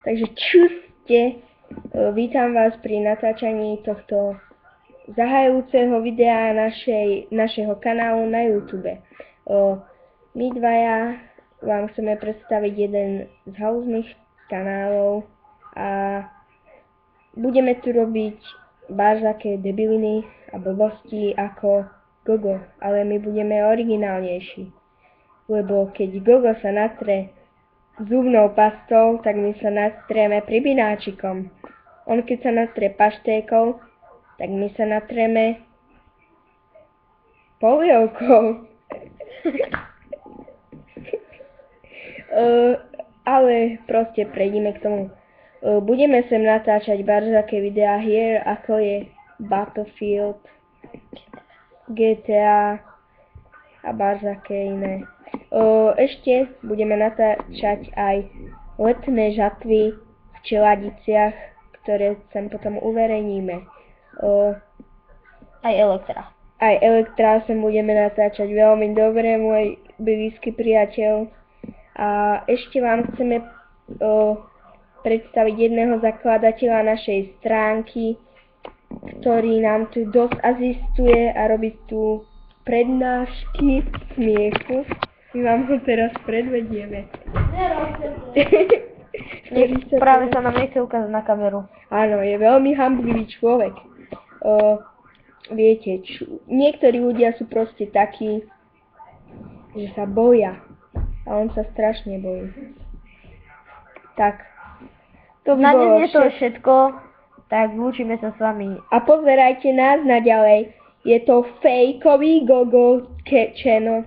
Takže čuste, vítam vás pri natáčaní tohto zahajúceho videa našeho kanálu na YouTube. My dvaja vám chceme predstaviť jeden z halúznych kanálov a budeme tu robiť bážaké debiliny a blbosti ako Gogo, ale my budeme originálnejší. Lebo keď Gogo sa natre zubnou pastou, tak my sa natrieme pribináčikom. On keď sa natrie paštékou, tak my sa natrieme polievkou. Ale proste prejdime k tomu. Budeme sem natáčať baržaké videá hier, ako je Battlefield, GTA a baržaké iné. Ešte budeme natáčať aj letné žatvy v Čeladiciach, ktoré sem potom uverejníme. Aj Elektra. Aj Elektra sem budeme natáčať veľmi dobre, môj blízky priateľ. A ešte vám chceme predstaviť jedného zakladateľa našej stránky, ktorý nám tu dosť asistuje a robí tu prednášky smiechu. My vám ho teraz predvedieme. Práve sa nám nechce ukázať na kameru. Áno, je veľmi hanblivý človek. Viete, niektorí ľudia sú proste takí, že sa boja. A on sa strašne bojí. Tak. To by Na bolo dnes je to všetko, tak lúčime sa s vami. A pozerajte nás naďalej. Je to fejkový Gogo channel.